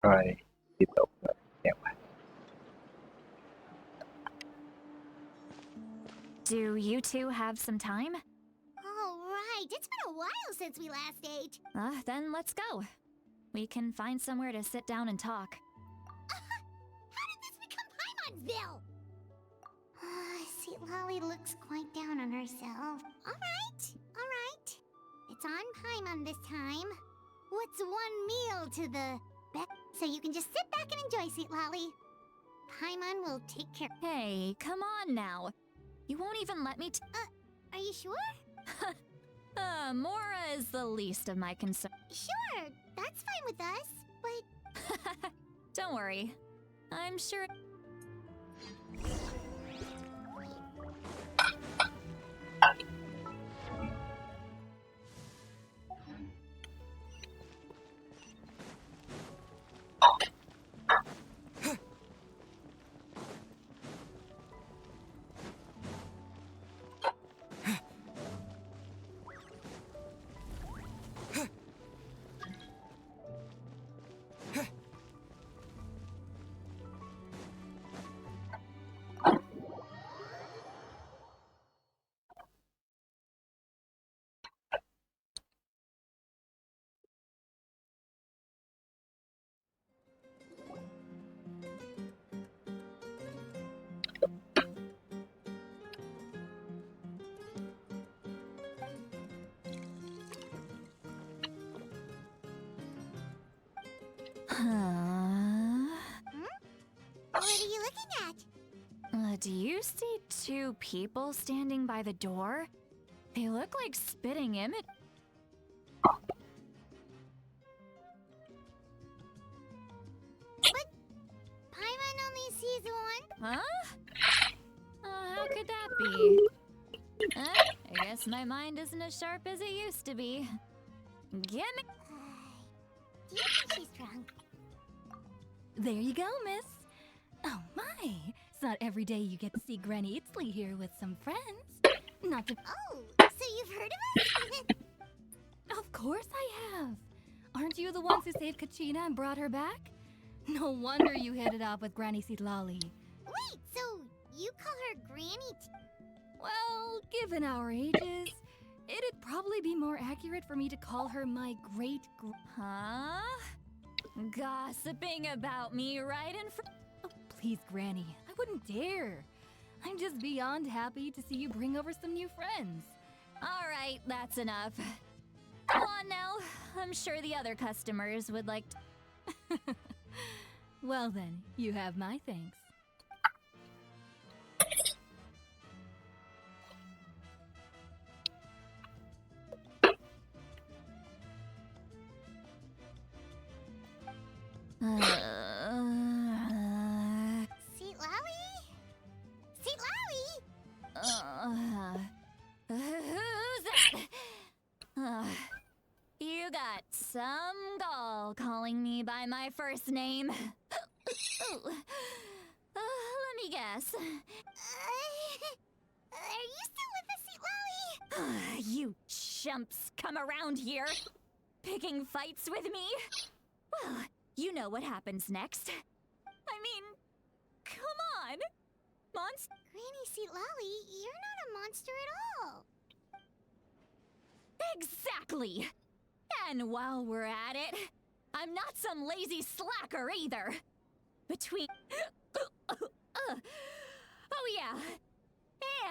Rồi, tiếp tục rồi. Đẹp quá. Do you two have some time? All right, it's been a while since we last ate. Then let's go. We can find somewhere to sit down and talk. How did this become Paimonville? Sweet Lolly looks quite down on herself. All right. It's on Paimon this time. What's one meal to the so you can just sit back and enjoy, Sweet Lolly. Paimon will take care. Hey, come on now. You won't even let me Are you sure? Mora is the least of my concerns. Sure, that's fine with us, but... Don't worry. I'm sure... What are you looking at? Do you see two people standing by the door? They look like spitting image. But Paimon only sees one. Huh? How could that be? I guess my mind isn't as sharp as it used to be. Gimme. Do you think she's drunk? There you go, miss. Oh my, it's not every day you get to see Granny Itzley here with some friends. Not to... Oh, so you've heard of us? Of course I have. Aren't you the ones who saved Kachina and brought her back? No wonder you hit it off with Granny Sitlali. Wait, so you call her Granny Well, given our ages, it'd probably be more accurate for me to call her my Huh? Gossiping about me right in front... Oh, please, Granny, I wouldn't dare. I'm just beyond happy to see you bring over some new friends. All right, that's enough. Go on now. I'm sure the other customers would like to... Well then, you have my thanks. Sweet Lolly? Sweet Lolly? Who's that? You got some gall calling me by my first name. Let me guess. Are you still with us, Sweet Lolly? You chumps come around here, picking fights with me? Well, you know what happens next. I mean, come on! Monster? Granny Sweet Lolly, you're not a monster at all. Exactly! And while we're at it, I'm not some lazy slacker either. Between... Oh yeah.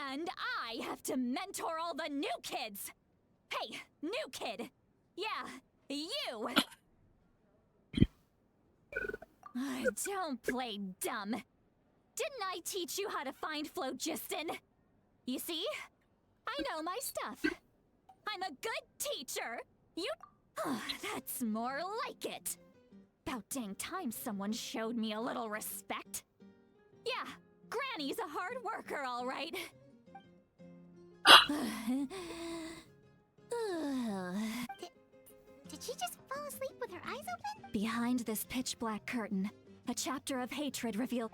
And I have to mentor all the new kids. Hey, new kid. Yeah, you. Don't play dumb. Didn't I teach you how to find phlogiston? You see? I know my stuff. I'm a good teacher. You... That's more like it. About dang time someone showed me a little respect. Yeah, Granny's a hard worker, all right. Did she just fall asleep with her eyes open? Behind this pitch-black curtain, a chapter of hatred revealed...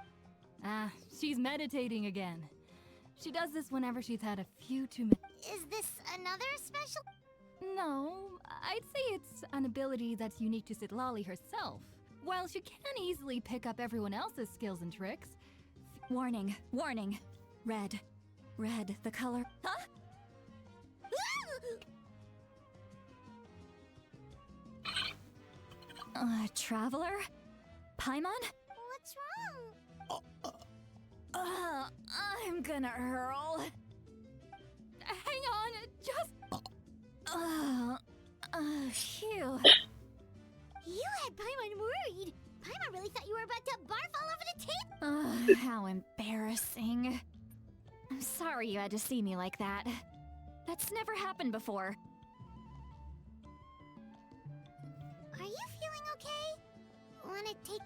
Ah, she's meditating again. She does this whenever she's had a few too many... Is this another special? No, I'd say it's an ability that's unique to Sitlali herself. While she can easily pick up everyone else's skills and tricks. Warning, warning. Red. Red, the color. Huh? Traveler? Paimon? What's wrong? I'm gonna hurl. Hang on, just... Phew. You had Paimon worried. Paimon really thought you were about to barf all over the table. How embarrassing. I'm sorry you had to see me like that. That's never happened before. Are you feeling okay? Wanna take...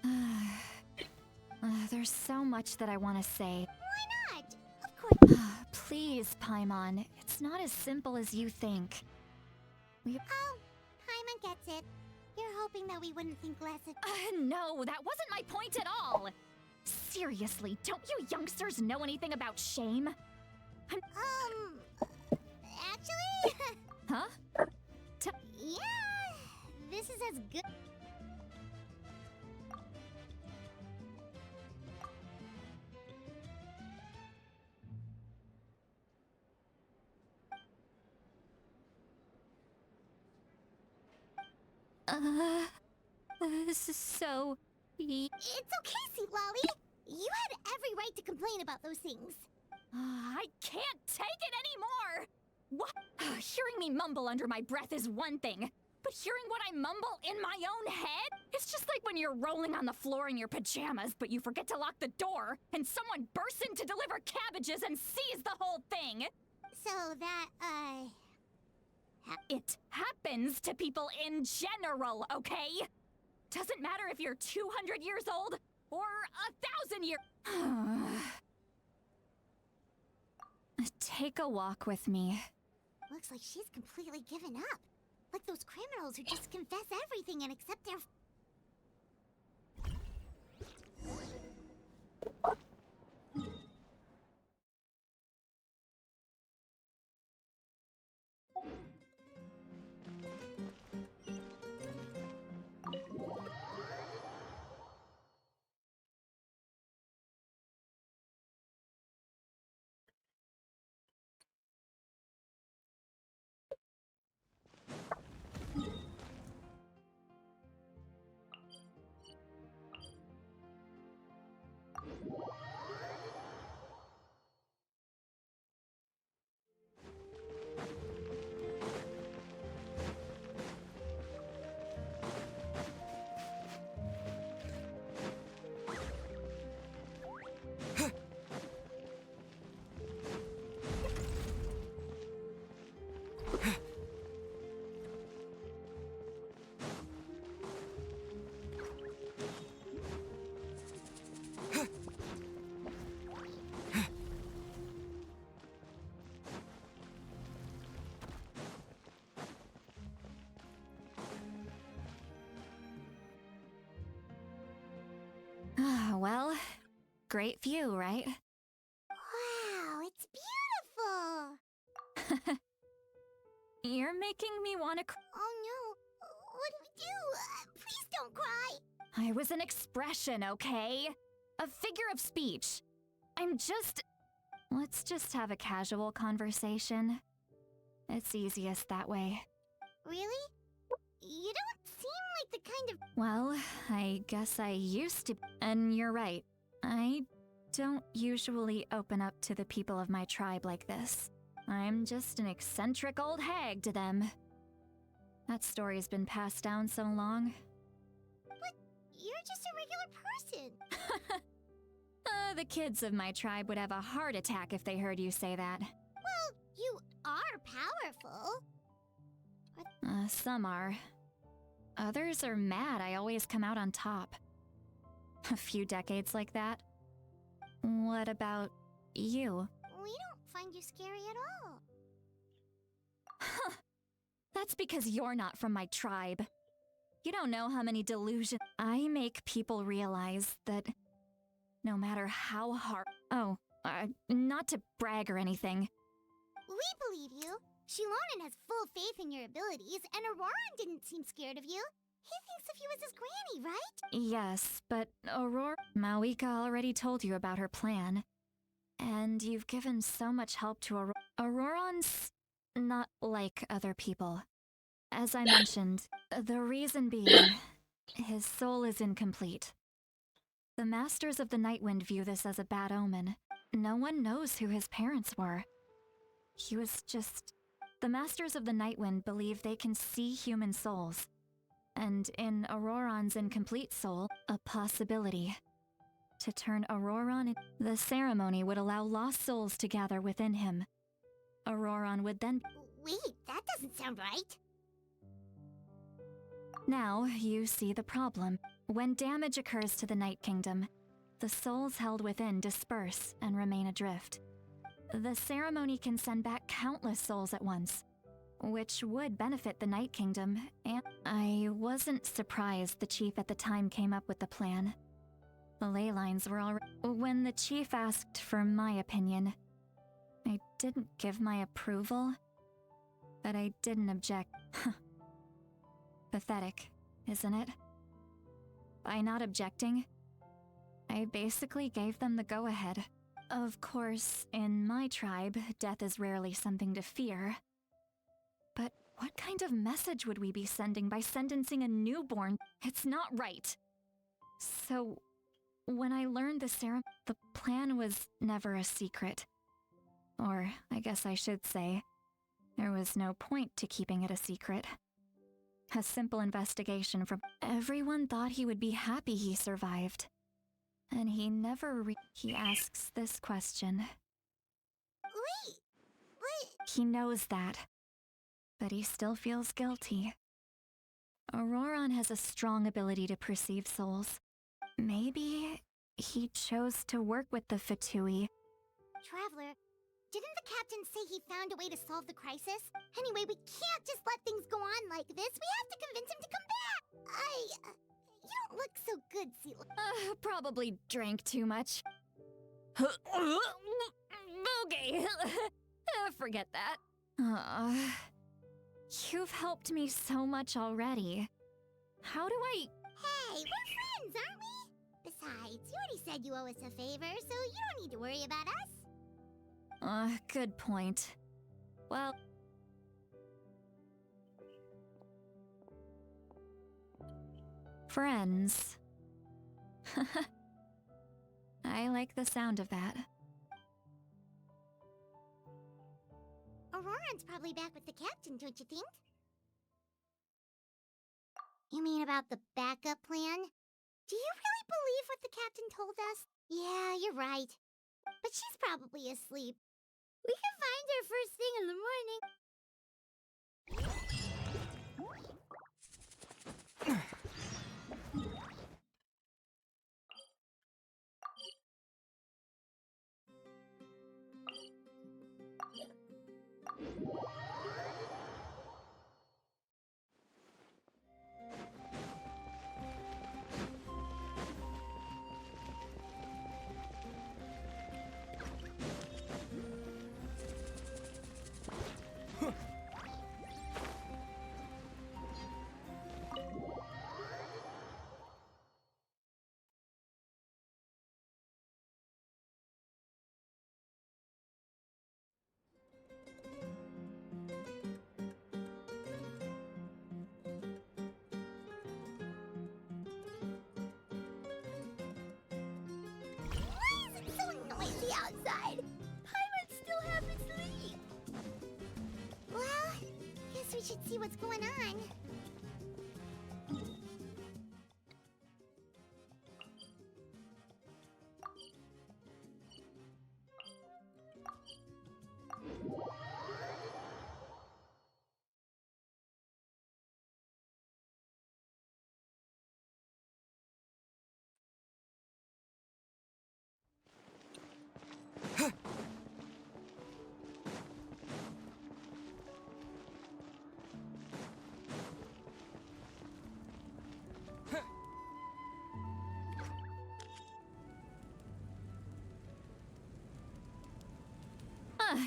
There's so much that I want to say. Why not? Of course. Please, Paimon. It's not as simple as you think. Oh, Paimon gets it. You're hoping that we wouldn't think less of... No, that wasn't my point at all. Seriously, don't you youngsters know anything about shame? Actually... Huh? Yeah, this is as good... This is so... It's okay, Sweet Lolly. You had every right to complain about those things. I can't take it anymore! What? Hearing me mumble under my breath is one thing, but hearing what I mumble in my own head? It's just like when you're rolling on the floor in your pajamas, but you forget to lock the door, and someone bursts in to deliver cabbages and sees the whole thing! So that, It happens to people in general, okay? Doesn't matter if you're 200 years old or 1,000 years. Take a walk with me. looks like she's completely given up. Like those criminals who just confess everything and accept their... Well, great view, right? Wow, it's beautiful! You're making me want to Oh no, what do we do? Please don't cry! I was an expression, okay? A figure of speech. Let's just have a casual conversation. It's easiest that way. Really? You don't seem like the kind of... Well, I guess I used to. And you're right. I don't usually open up to the people of my tribe like this. I'm just an eccentric old hag to them. That story's been passed down so long. But you're just a regular person. The kids of my tribe would have a heart attack if they heard you say that. Well, you are powerful. Some are. Others are mad I always come out on top. A few decades like that. What about you? We don't find you scary at all. That's because you're not from my tribe. You don't know how many delusions I make people realize that no matter how hard... not to brag or anything. We believe you. Shilonen has full faith in your abilities, and Auroran didn't seem scared of you. He thinks of you as his granny, right? Yes, but Aurora... Malika already told you about her plan. And you've given so much help to Auroran's not like other people. As I mentioned, the reason being, his soul is incomplete. The Masters of the Nightwind view this as a bad omen. No one knows who his parents were. He was just... The Masters of the Nightwind believe they can see human souls. And in Auroran's incomplete soul, a possibility. To turn Auroran in... The ceremony would allow lost souls to gather within him. Auroran would then... Wait, that doesn't sound right. Now, you see the problem. When damage occurs to the Night Kingdom, the souls held within disperse and remain adrift. The ceremony can send back countless souls at once, which would benefit the Night Kingdom, and I wasn't surprised the chief at the time came up with the plan. The ley lines were already... When the chief asked for my opinion, I didn't give my approval, but I didn't object. Pathetic, isn't it? By not objecting, I basically gave them the go-ahead. Of course, in my tribe, death is rarely something to fear. But what kind of message would we be sending by sentencing a newborn? It's not right. So, when I learned the plan was never a secret. Or, I guess I should say, there was no point to keeping it a secret. A simple investigation from... Everyone thought he would be happy he survived. And he never He asks this question. Wait, what? He knows that. But he still feels guilty. Auroran has a strong ability to perceive souls. Maybe he chose to work with the Fatui. Traveler, didn't the captain say he found a way to solve the crisis? Anyway, we can't just let things go on like this. We have to convince him to come back. You don't look so good, Celia. Probably drank too much. Okay. Forget that. You've helped me so much already. How do I... Hey, we're friends, aren't we? Besides, you already said you owe us a favor, so you don't need to worry about us. Good point. Well... Friends. I like the sound of that. Auroran's probably back with the captain, don't you think? You mean about the backup plan? Do you really believe what the captain told us? Yeah, you're right. But she's probably asleep. We can find her first thing in the morning. Outside. Paimon still haven't sleep. Well, guess we should see what's going on.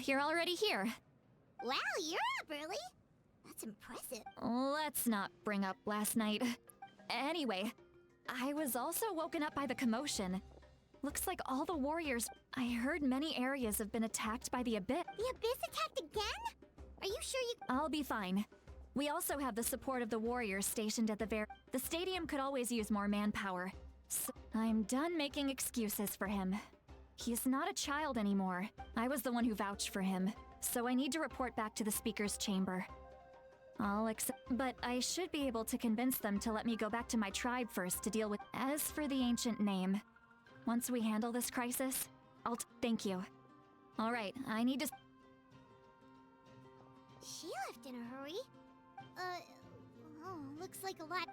You're already here. Wow, you're up early. That's impressive. Let's not bring up last night. Anyway, I was also woken up by the commotion. Looks like all the warriors. I heard many areas have been attacked by the Abyss. The Abyss attacked again? Are you sure you... I'll be fine. We also have the support of the warriors stationed at the stadium could always use more manpower. So I'm done making excuses for him. He's not a child anymore. I was the one who vouched for him, so I need to report back to the speaker's chamber. I'll accept, but I should be able to convince them to let me go back to my tribe first to deal with. As for the ancient name, once we handle this crisis, thank you. All right, I need to. She left in a hurry. Oh, looks like a lot.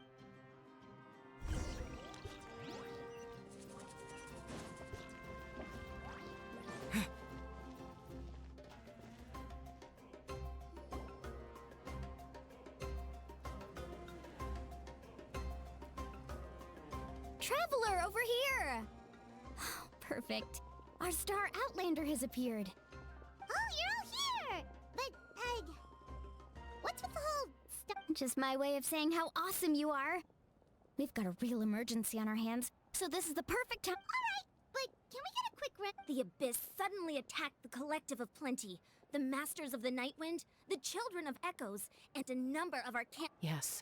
Traveler, over here! Oh, perfect. Our star Outlander has appeared. Oh, you're all here! But, what's with the whole stuff? Just my way of saying how awesome you are. We've got a real emergency on our hands, so this is the perfect time. Alright, but can we get a quick run? The Abyss suddenly attacked the Collective of Plenty, the Masters of the Nightwind, the Children of Echoes, and a number of our camp. Yes,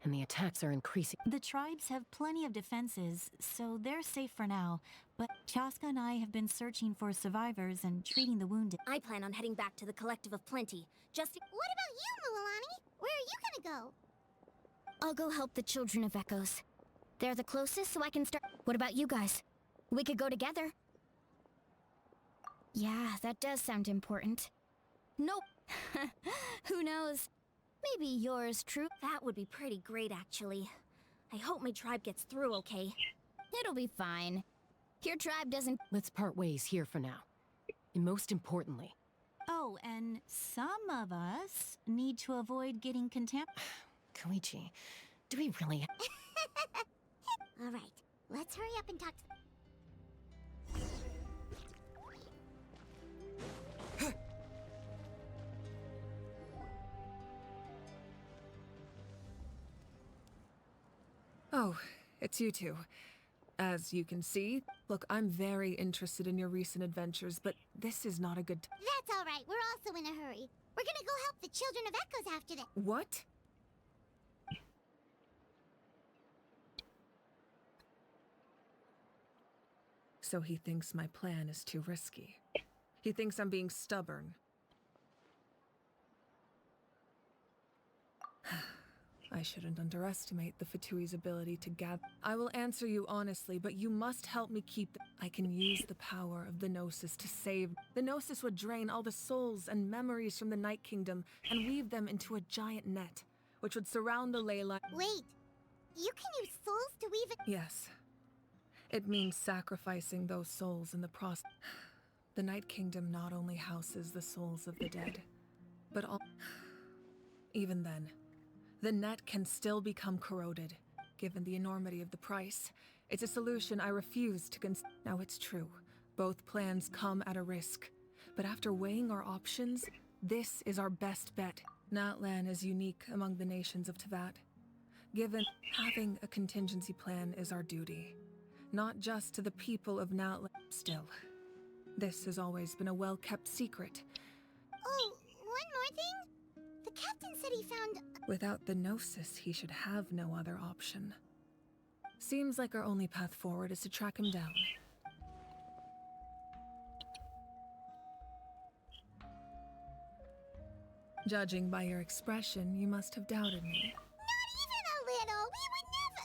and the attacks are increasing. The tribes have plenty of defenses, so they're safe for now. But Chaska and I have been searching for survivors and treating the wounded. I plan on heading back to the Collective of Plenty. What about you, Mulalani? Where are you gonna go? I'll go help the Children of Echoes. They're the closest, so I can start. What about you guys? We could go together. Yeah, that does sound important. Nope. Who knows? Maybe yours, true. That would be pretty great, actually. I hope my tribe gets through okay. It'll be fine. Your tribe doesn't. Let's part ways here for now. And most importantly... Oh, and some of us need to avoid getting Koichi, do we really... Alright, let's hurry up and talk to... Oh, it's you two. As you can see, look, I'm very interested in your recent adventures, but this is not a good That's alright, we're also in a hurry. We're gonna go help the Children of Echoes after this. What? So he thinks my plan is too risky. He thinks I'm being stubborn. I shouldn't underestimate the Fatui's ability to gather. I will answer you honestly, but you must help me keep I can use the power of the Gnosis to save. The Gnosis would drain all the souls and memories from the Night Kingdom and weave them into a giant net, which would surround the ley line. Wait, you can use souls to weave it? Yes. It means sacrificing those souls in the process. The Night Kingdom not only houses the souls of the dead, but all... Even then, the net can still become corroded, given the enormity of the price. It's a solution I refuse to consider. Now it's true, both plans come at a risk. But after weighing our options, this is our best bet. Natlan is unique among the nations of Teyvat. Given having a contingency plan is our duty. Not just to the people of Natlan. Still, this has always been a well-kept secret. Oh, one more thing? The captain said he found... Without the Gnosis, he should have no other option. Seems like our only path forward is to track him down. Judging by your expression, you must have doubted me. Not even a little! We would never...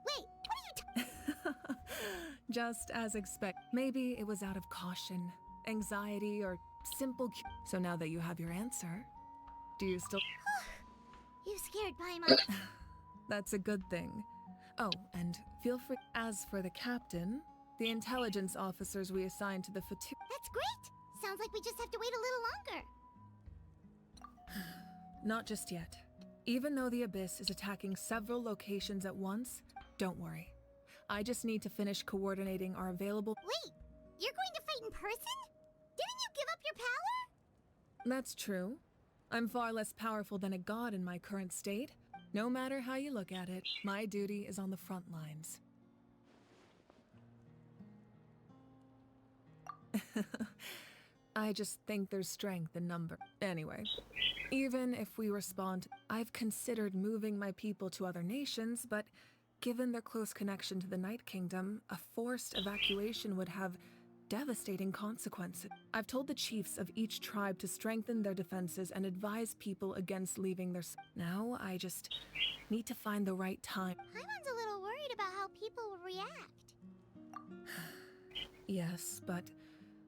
Wait, what are you Just as expected. Maybe it was out of caution, anxiety, or simple So now that you have your answer, do you still... You scared Paimon. That's a good thing. Oh, and feel free... As for the captain, the intelligence officers we assigned to the Fatu... That's great! Sounds like we just have to wait a little longer. Not just yet. Even though the Abyss is attacking several locations at once, don't worry. I just need to finish coordinating our available... Wait, you're going to fight in person? Didn't you give up your power? That's true. I'm far less powerful than a god in my current state. No matter how you look at it, my duty is on the front lines. I just think there's strength in number. Anyway, even if we respond, I've considered moving my people to other nations, but given their close connection to the Night Kingdom, a forced evacuation would have devastating consequences. I've told the chiefs of each tribe to strengthen their defenses and advise people against leaving their... Now, I just need to find the right time. Paimon's a little worried about how people will react. Yes, but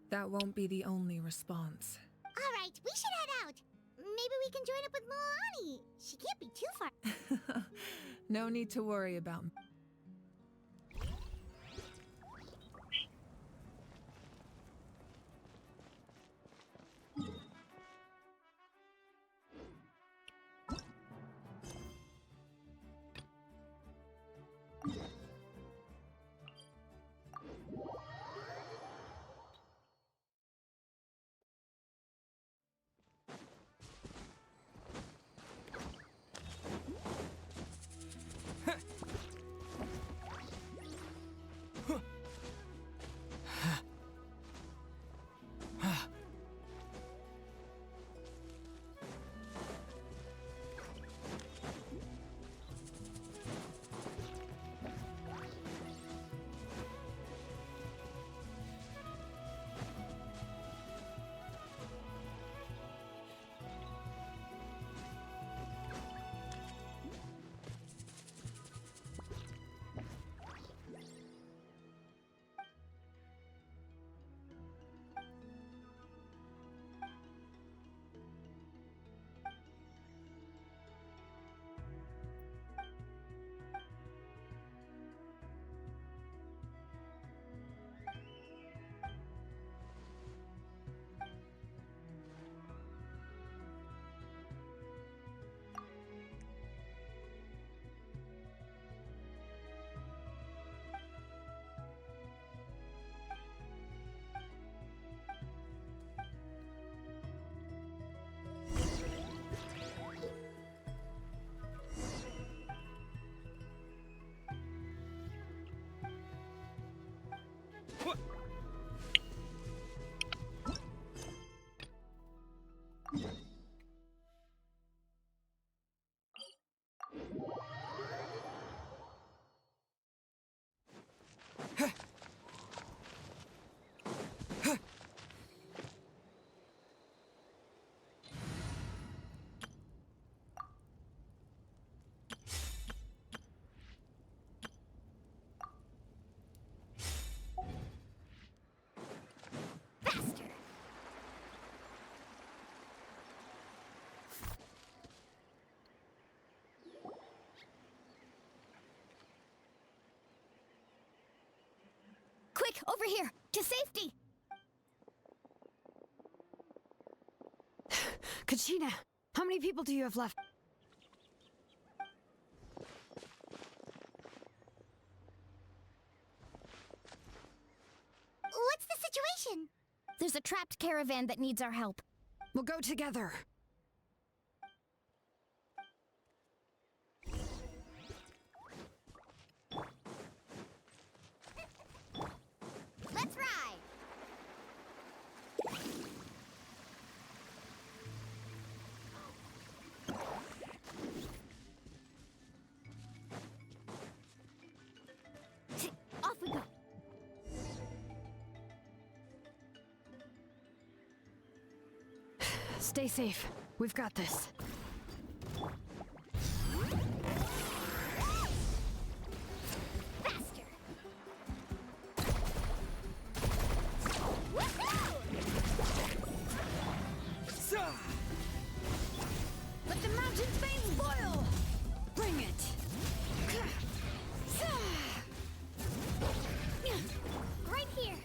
that won't be the only response. Alright, we should head out. Maybe we can join up with Milani. She can't be too far. No need to worry about me. Quick, over here! To safety! Kachina, how many people do you have left? What's the situation? There's a trapped caravan that needs our help. We'll go together. Let's ride! Off we go! Stay safe. We've got this. Faster! Let the mountain's veins boil! Bring it! Right here!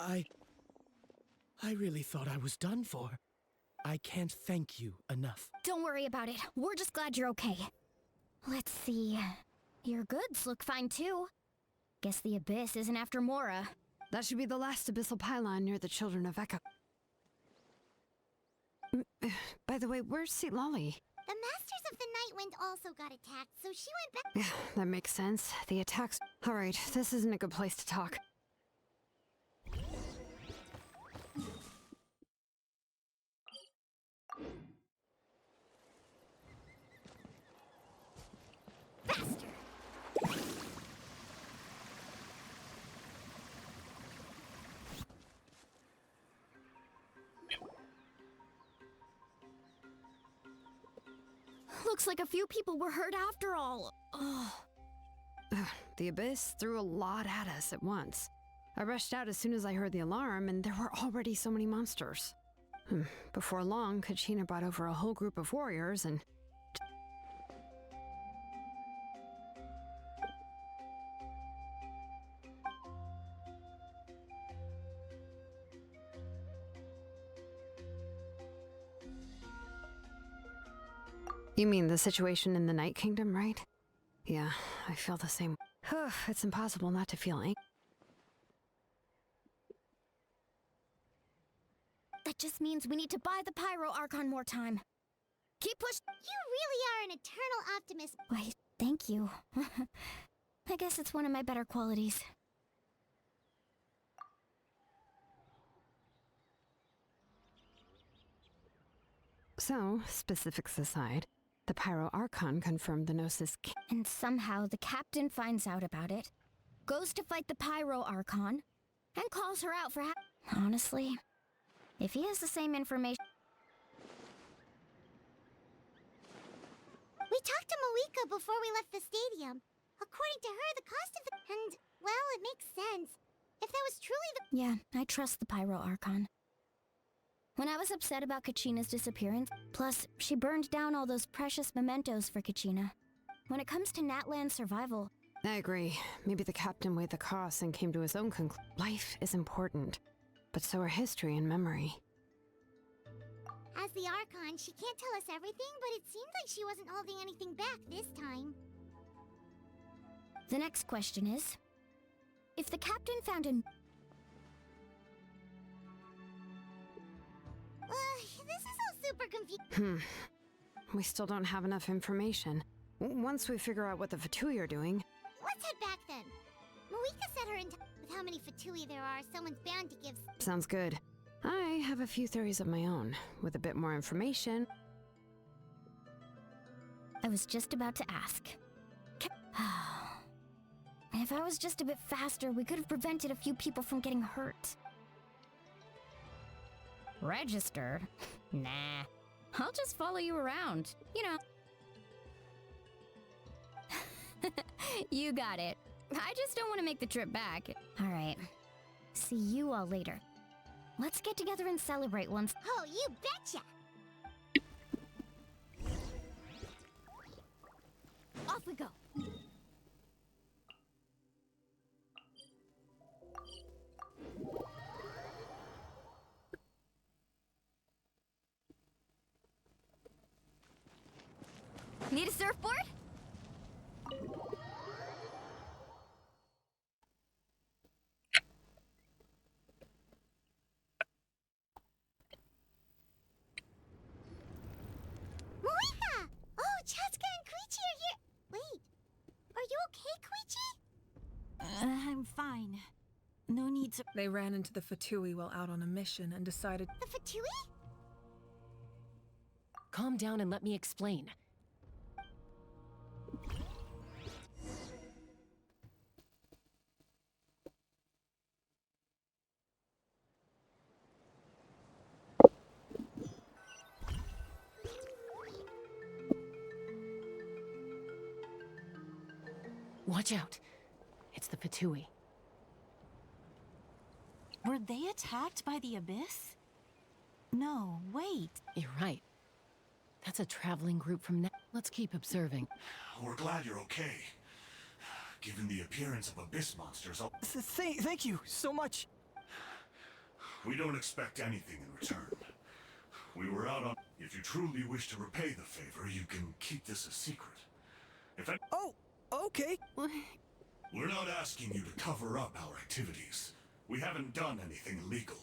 I really thought I was done for. I can't thank you enough. Don't worry about it. We're just glad you're okay. Let's see. Your goods look fine too. Guess the Abyss isn't after Mora. That should be the last abyssal pylon near the Children of Echo. By the way, where's St. Lolly? The Masters of the Night Wind also got attacked, so she went back. Yeah, that makes sense. The attacks. Alright, this isn't a good place to talk. Faster! Looks like a few people were hurt after all. Oh. The Abyss threw a lot at us at once. I rushed out as soon as I heard the alarm, and there were already so many monsters. Before long, Kachina brought over a whole group of warriors and... You mean the situation in the Night Kingdom, right? Yeah, I feel the same. It's impossible not to feel angry. That just means we need to buy the Pyro Archon more time. Keep push. You really are an eternal optimist. Why, thank you. I guess it's one of my better qualities. So, specifics aside, the Pyro Archon confirmed the Gnosis And somehow the captain finds out about it, goes to fight the Pyro Archon, and calls her out for Honestly, if he has the same information... We talked to Malika before we left the stadium. According to her, the cost of the... And, well, it makes sense. If that was truly the... Yeah, I trust the Pyro Archon. When I was upset about Kachina's disappearance, plus, she burned down all those precious mementos for Kachina. When it comes to Natlan's survival... I agree. Maybe the captain weighed the costs and came to his own conclusion. Life is important, but so are history and memory. As the Archon, she can't tell us everything, but it seemed like she wasn't holding anything back this time. The next question is... If the captain found a... This is all super confusing. We still don't have enough information. Once we figure out what the Fatui are doing... Let's head back then. Malika said her with how many Fatui there are, someone's bound to give... Sounds good. I have a few theories of my own. With a bit more information... I was just about to ask. If I was just a bit faster, we could have prevented a few people from getting hurt. Register? Nah. I'll just follow you around. You know. You got it. I just don't want to make the trip back. Alright. See you all later. Let's get together and celebrate once. Oh, you betcha! Off we go. Need a surfboard? Malika! Oh, Chaska and Koichi are here! Wait, are you okay, Koichi? I'm fine. No need to... They ran into the Fatui while out on a mission and decided... The Fatui? Calm down and let me explain. Watch out. It's the Fatui. Were they attacked by the Abyss? No, wait. You're right. That's a traveling group from Let's keep observing. We're glad you're okay. Given the appearance of Abyss monsters, Thank you so much. We don't expect anything in return. We were out on... If you truly wish to repay the favor, you can keep this a secret. If I... Oh, okay. We're not asking you to cover up our activities. We haven't done anything illegal.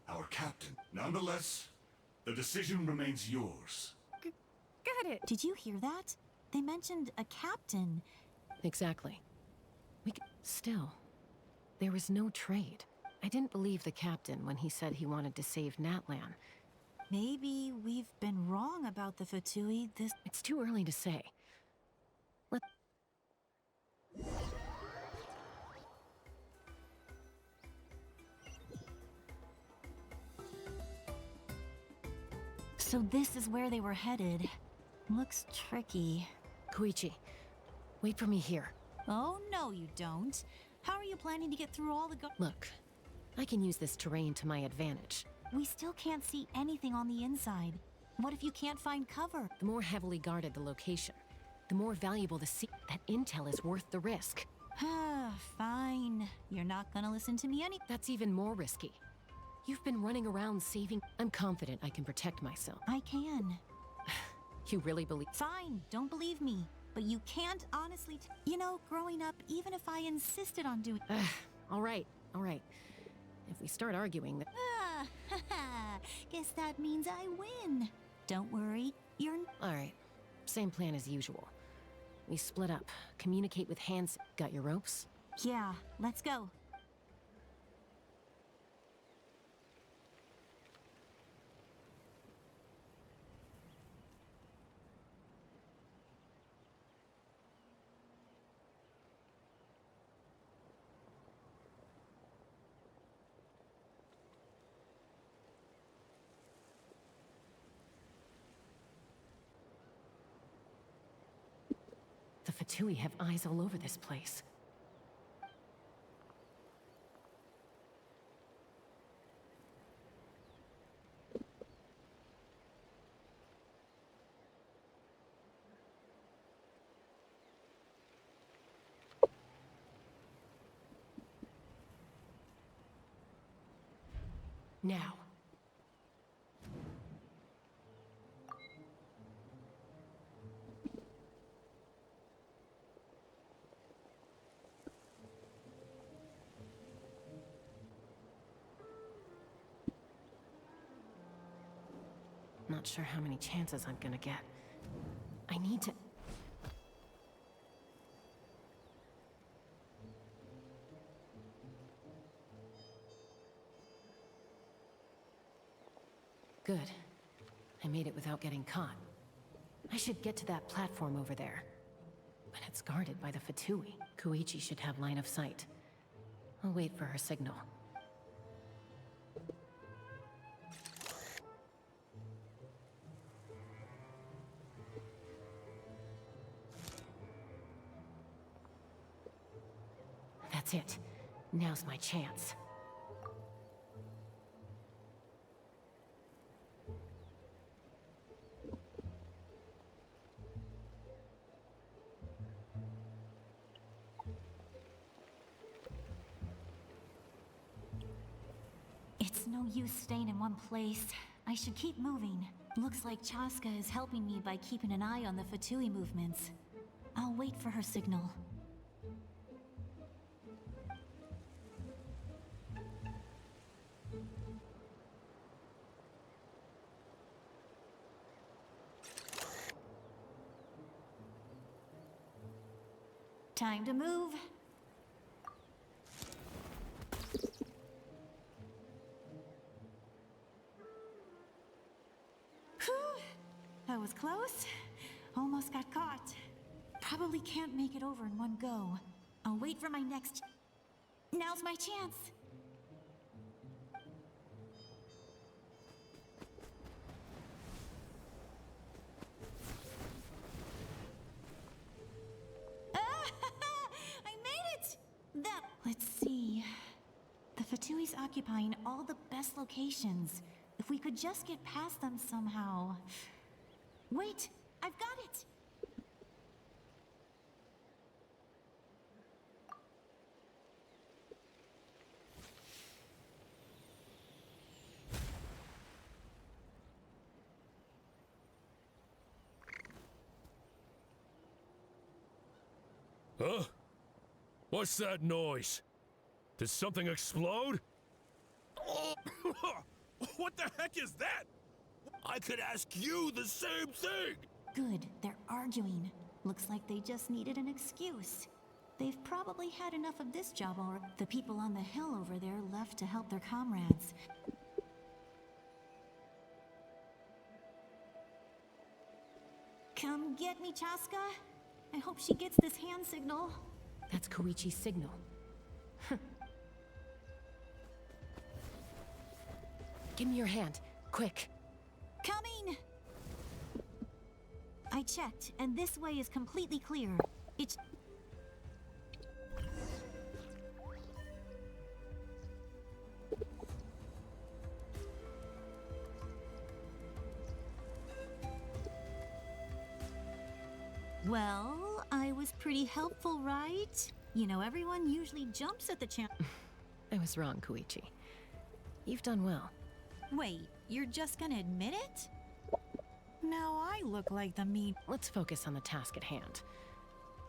Our captain. Nonetheless, the decision remains yours. Got it. Did you hear that? They mentioned a captain. Exactly. Still, there was no trade. I didn't believe the captain when he said he wanted to save Natlan. Maybe we've been wrong about the Fatui. It's too early to say. So this is where they were headed. Looks tricky. Koichi, wait for me here. Oh, no you don't. How are you planning to get through all the Look, I can use this terrain to my advantage. We still can't see anything on the inside. What if you can't find cover? The more heavily guarded the location, the more valuable the that intel is worth the risk. Fine. You're not gonna listen to me That's even more risky. You've been running around saving... I'm confident I can protect myself. I can. You really believe... Fine, don't believe me. But you can't honestly... You know, growing up, even if I insisted on doing... All right. If we start arguing... Guess that means I win. Don't worry, you're... All right. Same plan as usual. We split up, communicate with hands... Got your ropes? Yeah, let's go. The Fatui have eyes all over this place. Now. Not sure how many chances I'm gonna get. I need to... Good. I made it without getting caught. I should get to that platform over there. But it's guarded by the Fatui. Koichi should have line of sight. I'll wait for her signal. That's it. Now's my chance. It's no use staying in one place. I should keep moving. Looks like Chaska is helping me by keeping an eye on the Fatui movements. I'll wait for her signal. Time to move. Whew. That was close. Almost got caught. Probably can't make it over in one go. I'll wait for my next... Now's my chance. Let's see. The Fatui's occupying all the best locations. If we could just get past them somehow. Wait! I've got it! What's that noise? Did something explode? Oh, what the heck is that? I could ask you the same thing! Good, they're arguing. Looks like they just needed an excuse. They've probably had enough of this job already. The people on the hill over there left to help their comrades. Come get me, Chaska. I hope she gets this hand signal. That's Koichi's signal. Give me your hand, quick. Coming! I checked, and this way is completely clear. It's... Well, I was pretty helpful, right? You know, everyone usually jumps at the chance. I was wrong, Koichi. You've done well. Wait, you're just gonna admit it? Now I look like the mean... Let's focus on the task at hand.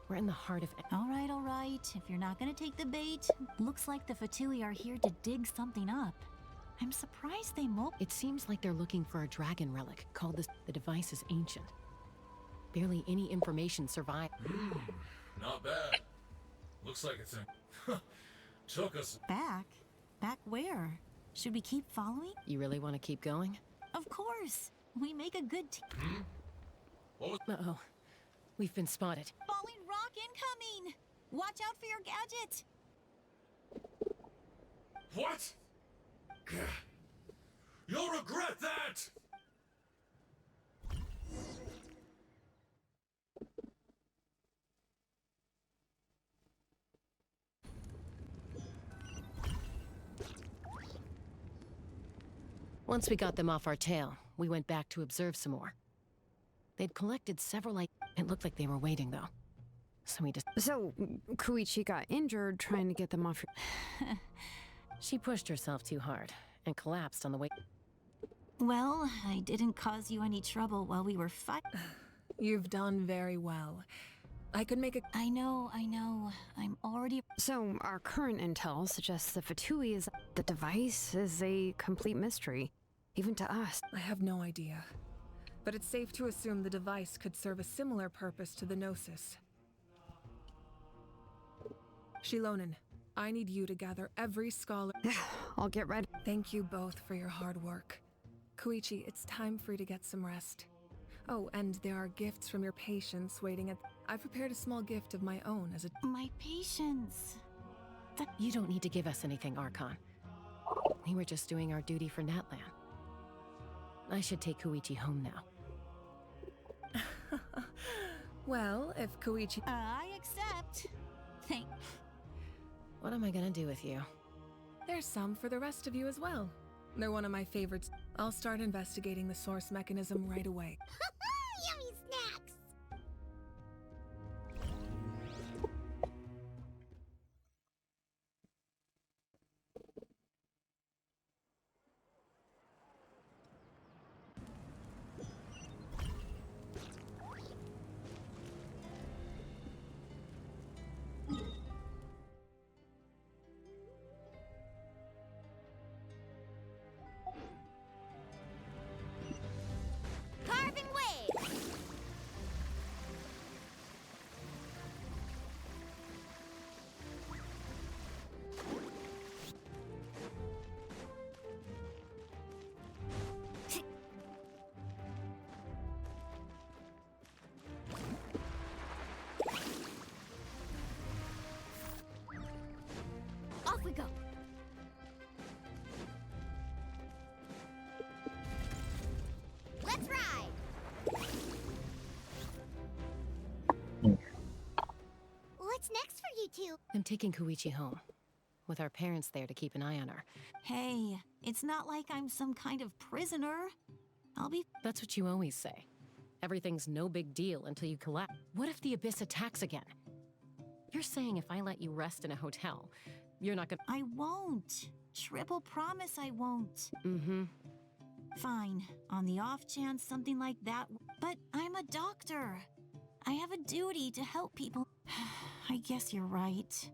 We're in the heart of... All right. If you're not gonna take the bait, looks like the Fatui are here to dig something up. I'm surprised they It seems like they're looking for a dragon relic called this. The device is ancient. Barely any information survived. Not bad. Looks like it's in... Took us... Back? Back where? Should we keep following? You really want to keep going? Of course! We make a good team. Uh-oh. We've been spotted. Falling rock incoming! Watch out for your gadget! What? You'll regret that! Once we got them off our tail, we went back to observe some more. They'd collected several It looked like they were waiting, though. So we just... So, Koichi got injured trying to get them off your... She pushed herself too hard and collapsed on the way... Well, I didn't cause you any trouble while we were fighting. You've done very well. I could make a... I know. I'm already... So, our current intel suggests the Fatui is... The device is a complete mystery, even to us. I have no idea. But it's safe to assume the device could serve a similar purpose to the Gnosis. Shilonen, I need you to gather every scholar... I'll get ready. Thank you both for your hard work. Koichi, it's time for you to get some rest. Oh, and there are gifts from your patients waiting at... I've prepared a small gift of my own as a... My patience... You don't need to give us anything, Archon. We were just doing our duty for Natlan. I should take Koichi home now. Well, if Koichi... I accept. What am I gonna do with you? There's some for the rest of you as well. They're one of my favorites. I'll start investigating the source mechanism right away. Yummy snacks! Carving waves! Off we go. Let's ride! What's next for you two? I'm taking Koichi home, with our parents there to keep an eye on her. Hey, it's not like I'm some kind of prisoner. I'll be... That's what you always say. Everything's no big deal until you collapse. What if the Abyss attacks again? You're saying if I let you rest in a hotel, you're not gonna... I won't. Triple promise I won't. Mm-hmm. Fine, on the off chance something like that. But I'm a doctor. I have a duty to help people. I guess you're right.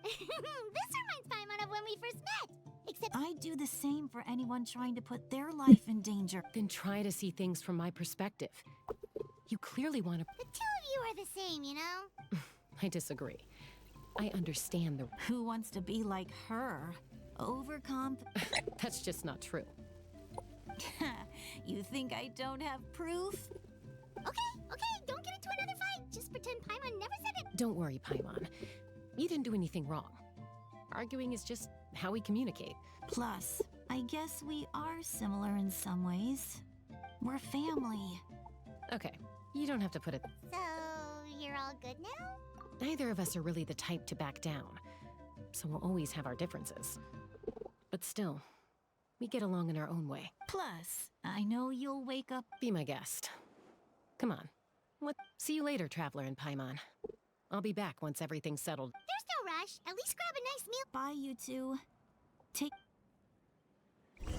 This reminds Paimon of when we first met. Except I'd do the same for anyone trying to put their life in danger. Then try to see things from my perspective. You clearly want to... the two of you are the same, you know? I disagree. I understand the... Who wants to be like her? Overcomp? That's just not true. You think I don't have proof? Okay, don't get into another fight. Just pretend Paimon never said it. Don't worry, Paimon. You didn't do anything wrong. Arguing is just how we communicate. Plus, I guess we are similar in some ways. We're family. Okay, you don't have to put it... So, you're all good now? Neither of us are really the type to back down, so we'll always have our differences. But still, we get along in our own way. Plus, I know you'll wake up. Be my guest. Come on. See you later, Traveler and Paimon. I'll be back once everything's settled. There's no rush. At least grab a nice meal. Bye, you two. Take... Those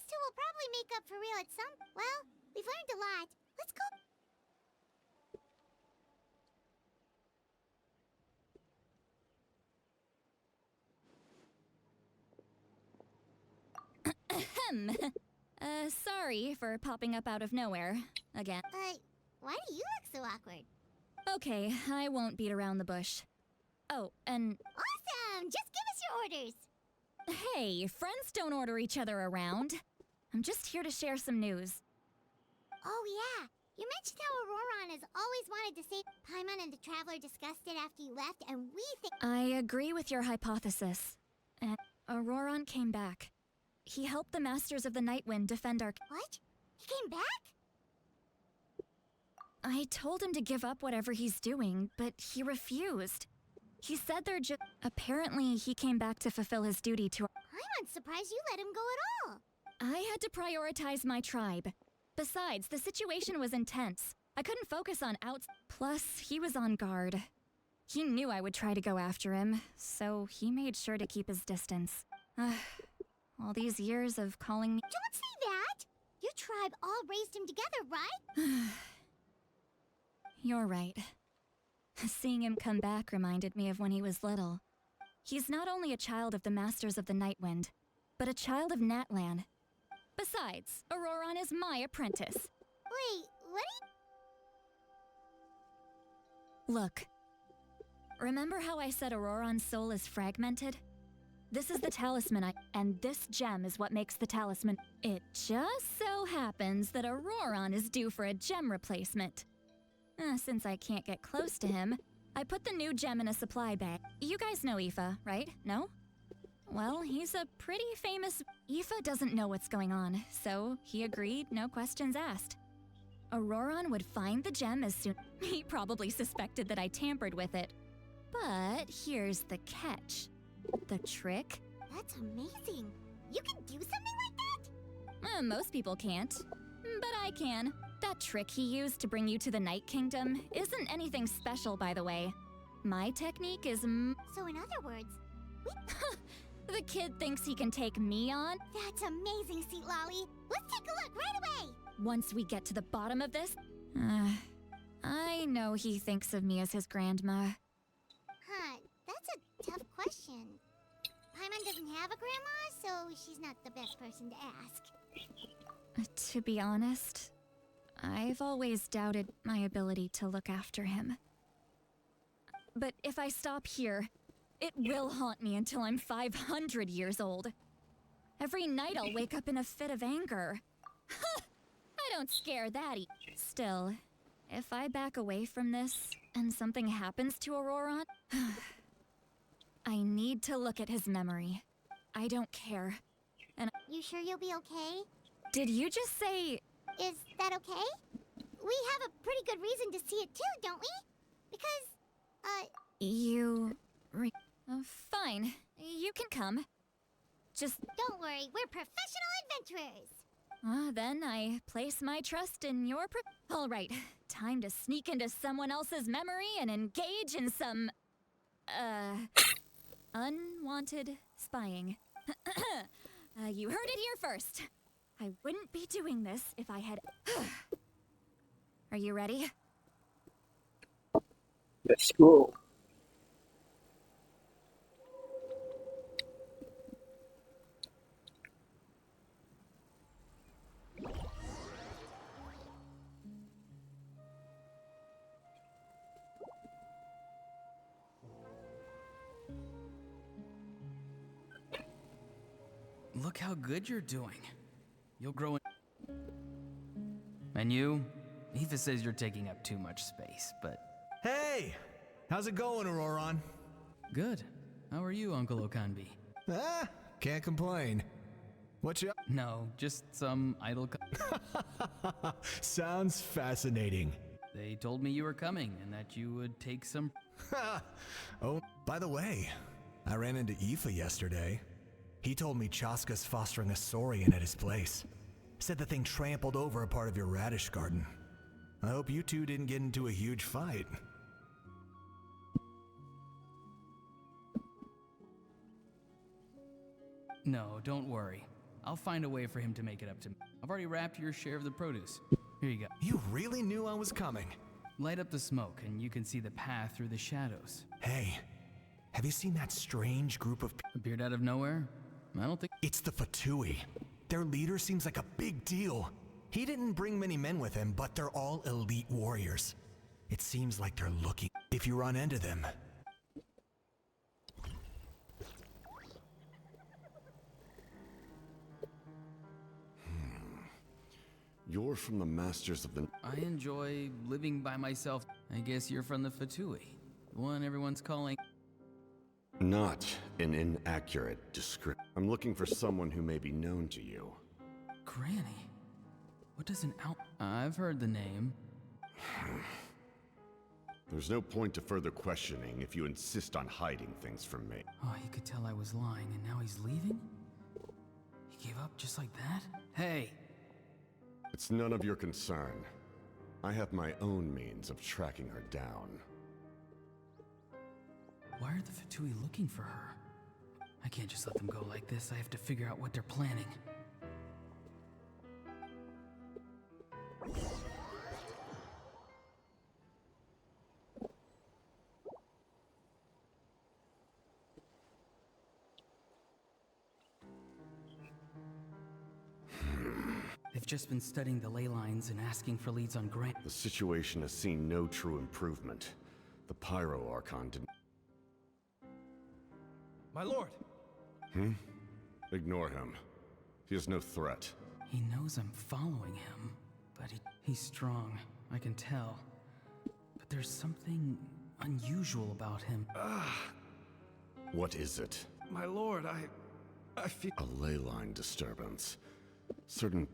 two will probably make up for real at some... Well, we've learned a lot. Let's go... Ahem. Sorry for popping up out of nowhere. Again. Why do you look so awkward? Okay, I won't beat around the bush. Oh, and... Awesome! Just give us your orders! Hey, friends don't order each other around. I'm just here to share some news. Oh yeah, you mentioned how Auroron has always wanted to say Paimon and the Traveler discussed it after you left, and we think... I agree with your hypothesis. And Auroron came back. He helped the Masters of the Nightwind defend our... What? He came back? I told him to give up whatever he's doing, but he refused. He said they're just... Apparently, he came back to fulfill his duty to... I'm surprised you let him go at all. I had to prioritize my tribe. Besides, the situation was intense. I couldn't focus on outs... Plus, he was on guard. He knew I would try to go after him, so he made sure to keep his distance. All these years of calling me... Don't say that! Your tribe all raised him together, right? You're right. Seeing him come back reminded me of when he was little. He's not only a child of the Masters of the Nightwind, but a child of Natlan. Besides, Auroron is my apprentice. Wait, what Look. Remember how I said Auroron's soul is fragmented? This is the talisman and this gem is what makes the talisman. It just so happens that Auroron is due for a gem replacement. Since I can't get close to him, I put the new gem in a supply bag. You guys know Aoife, right? No? Well, he's a pretty famous... Aoife doesn't know what's going on, so he agreed, no questions asked. Auroron would find the gem as soon... He probably suspected that I tampered with it. But here's the catch. The trick? That's amazing. You can do something like that? Most people can't. But I can. That trick he used to bring you to the Night Kingdom isn't anything special, by the way. My technique is So in other words, the kid thinks he can take me on? That's amazing, Seat Lolly. Let's take a look right away. Once we get to the bottom of this... I know he thinks of me as his grandma. That's a tough question. Paimon doesn't have a grandma, so she's not the best person to ask. To be honest, I've always doubted my ability to look after him. But if I stop here, it will haunt me until I'm 500 years old. Every night I'll wake up in a fit of anger. I don't scare that Still, if I back away from this and something happens to Auroron, I need to look at his memory. I don't care. And You sure you'll be okay? did you just say... Is that okay? We have a pretty good reason to see it too, don't we? Because, Fine. You can come. Just... Don't worry, we're professional adventurers. Then I place my trust in your All right, time to sneak into someone else's memory and engage in some... unwanted spying. You heard it here first. I wouldn't be doing this if I had... Are you ready? Let's go. Look how good you're doing. You'll grow in. And you? Eva says you're taking up too much space, but... Hey! How's it going, Auroron? Good. How are you, Uncle Okanbi? Ah, can't complain. What you... No, just some idle... Sounds fascinating. They told me you were coming and that you would take some... Oh, by the way, I ran into Aoife yesterday. He told me Chaska's fostering a saurian at his place. Said the thing trampled over a part of your radish garden. I hope you two didn't get into a huge fight. No, don't worry. I'll find a way for him to make it up to me. I've already wrapped your share of the produce. Here you go. You really knew I was coming. Light up the smoke and you can see the path through the shadows. Hey, have you seen that strange group of... Appeared out of nowhere? I don't think... It's the Fatui. Their leader seems like a big deal. He didn't bring many men with him, but they're all elite warriors. It seems like they're looking if you run into them. You're from the Masters of the... I enjoy living by myself. I guess you're from the Fatui. The one everyone's calling... Not an inaccurate description. I'm looking for someone who may be known to you. Granny? What does an out... I've heard the name. There's no point to further questioning if you insist on hiding things from me. Oh, you could tell I was lying and now he's leaving? He gave up just like that? Hey! It's none of your concern. I have my own means of tracking her down. Why are the Fatui looking for her? I can't just let them go like this. I have to figure out what they're planning. They've just been studying the ley lines and asking for leads on Grant. The situation has seen no true improvement. The Pyro Archon didn't... My lord! Ignore him. He is no threat. He knows I'm following him, but he's strong, I can tell. But there's something unusual about him. What is it? My lord, I feel... A ley line disturbance. Certain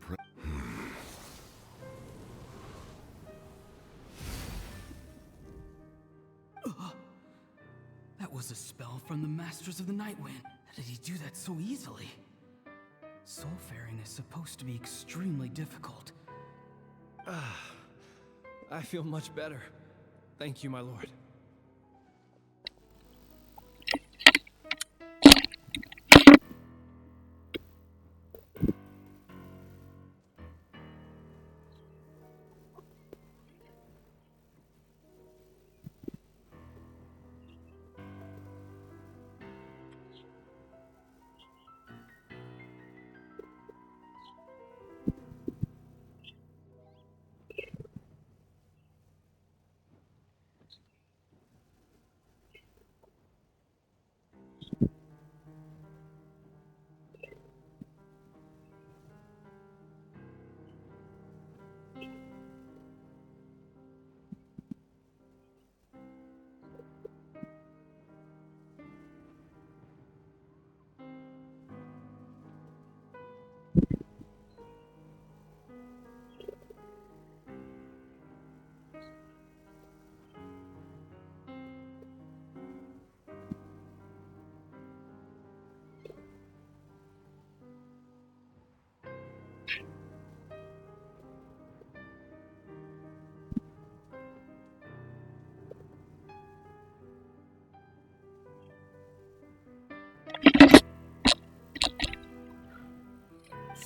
That was a spell from the Masters of the Nightwind. How did he do that so easily? Soulfaring is supposed to be extremely difficult. I feel much better. Thank you, my lord.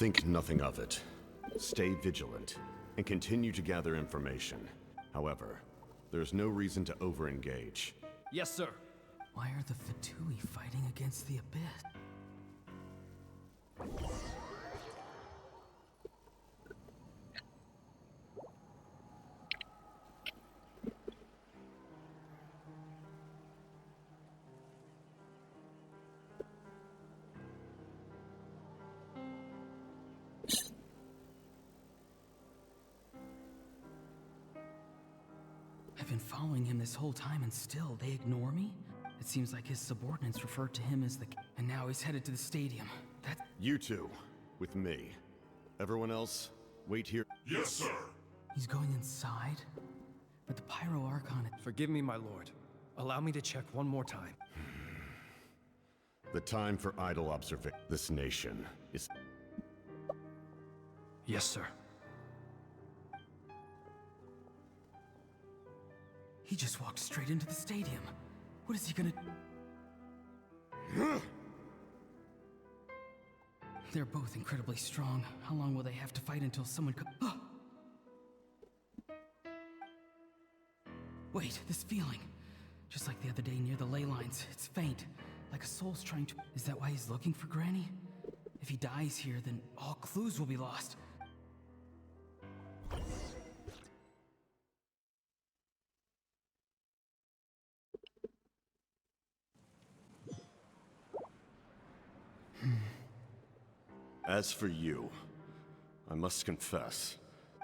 Think nothing of it. Stay vigilant, and continue to gather information. However, there's no reason to over-engage. Yes, sir. Why are the Fatui fighting against the Abyss? I've been following him this whole time and still they ignore me? It seems like his subordinates referred to him as the... And now he's headed to the stadium. That's... You two, with me. Everyone else, wait here. Yes, sir. He's going inside? But the Pyro Archon... Forgive me, my lord. Allow me to check one more time. The time for idle observation. This nation is... Yes, sir. He just walked straight into the stadium. What is he gonna... They're both incredibly strong. How long will they have to fight until someone comes... Wait, this feeling. Just like the other day near the ley lines. It's faint. Like a soul's trying to... Is that why he's looking for Granny? If he dies here, then all clues will be lost. As for you, I must confess.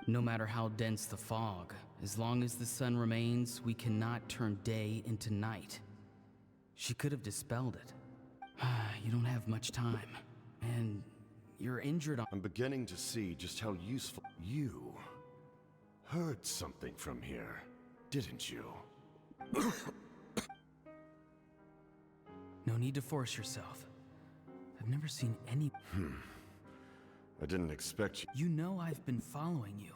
No matter how dense the fog, as long as the sun remains, we cannot turn day into night. She could have dispelled it. You don't have much time, and you're injured on... I'm beginning to see just how useful... You heard something from here, didn't you? No need to force yourself. I've never seen any... I didn't expect you... You know I've been following you.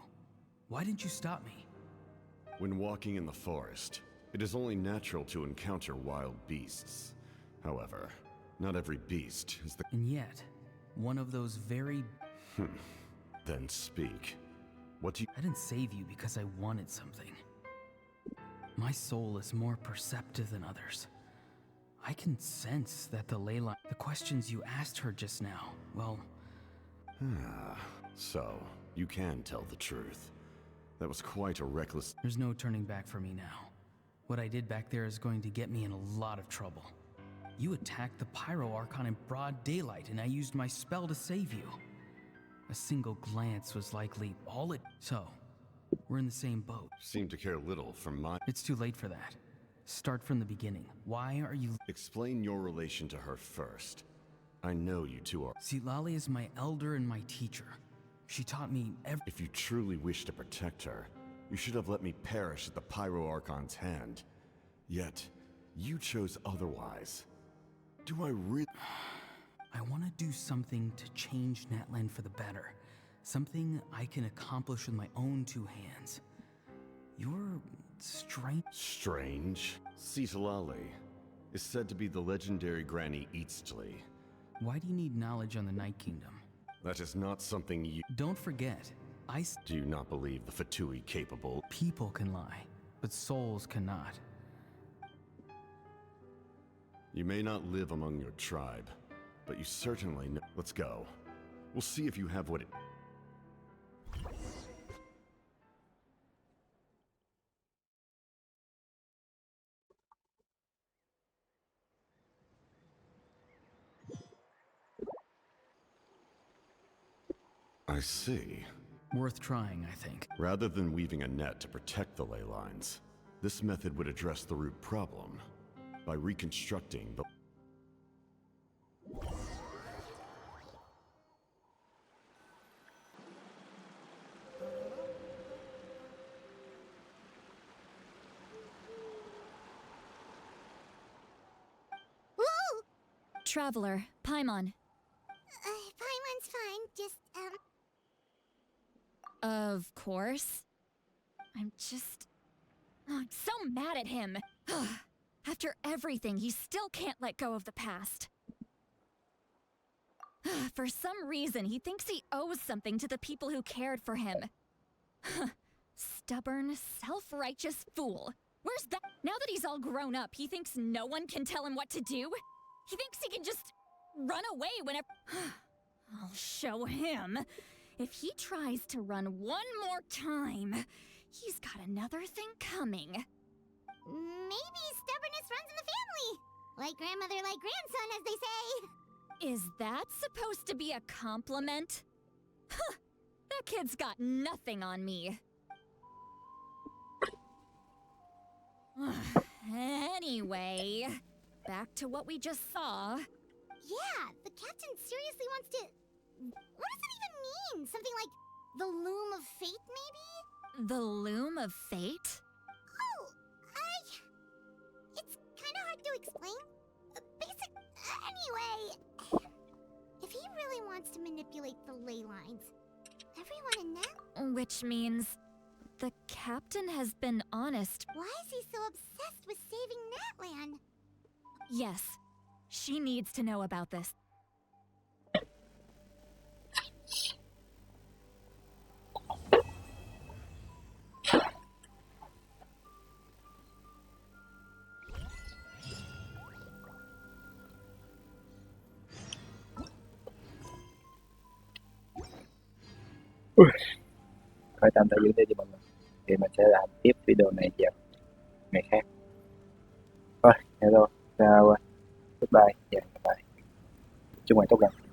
Why didn't you stop me? When walking in the forest, it is only natural to encounter wild beasts. However, not every beast is the... And yet, one of those very... Then speak. What do you... I didn't save you because I wanted something. My soul is more perceptive than others. I can sense that the ley line... The questions you asked her just now, well... So, you can tell the truth. That was quite a reckless... There's no turning back for me now. What I did back there is going to get me in a lot of trouble. You attacked the Pyro Archon in broad daylight, and I used my spell to save you. A single glance was likely all it... So, we're in the same boat. Seem to care little for my... It's too late for that. Start from the beginning. Why are you... Explain your relation to her first. I know you two are... Citlali is my elder and my teacher. She taught me If you truly wish to protect her, you should have let me perish at the Pyro Archon's hand. Yet, you chose otherwise. Do I really... I want to do something to change Natlan for the better. Something I can accomplish with my own two hands. You're strange... Strange? Citlali is said to be the legendary Granny Eastly. Why do you need knowledge on the Night Kingdom? That is not something you... Don't forget, Do you not believe the Fatui capable... People can lie, but souls cannot. You may not live among your tribe, but you certainly know... Let's go. We'll see if you have what it... I see. Worth trying, I think. Rather than weaving a net to protect the ley lines, this method would address the root problem by reconstructing the... Woo! Traveler, Paimon. Paimon's fine, just, Of course. I'm just... I'm so mad at him. After everything, he still can't let go of the past. For some reason, he thinks he owes something to the people who cared for him. Stubborn, self-righteous fool. Where's that? Now that he's all grown up, he thinks no one can tell him what to do? He thinks he can just run away whenever... I'll show him. If he tries to run one more time, he's got another thing coming. Maybe stubbornness runs in the family. Like grandmother, like grandson, as they say. Is that supposed to be a compliment? Huh, that kid's got nothing on me. Anyway, back to what we just saw. Yeah, the captain seriously wants to... What does it even mean? Something like the loom of fate, maybe? The loom of fate? Oh, it's kind of hard to explain. Anyway, if he really wants to manipulate the ley lines, everyone in Nat... Which means the captain has been honest. Why is he so obsessed with saving Natlan? Yes, she needs to know about this. Thôi tạm thời dừng đây cho mọi người, thì mình sẽ làm tiếp video này vào ngày khác. Thôi, hello, chào, goodbye, và bye bye. Chúc mọi tốt lành.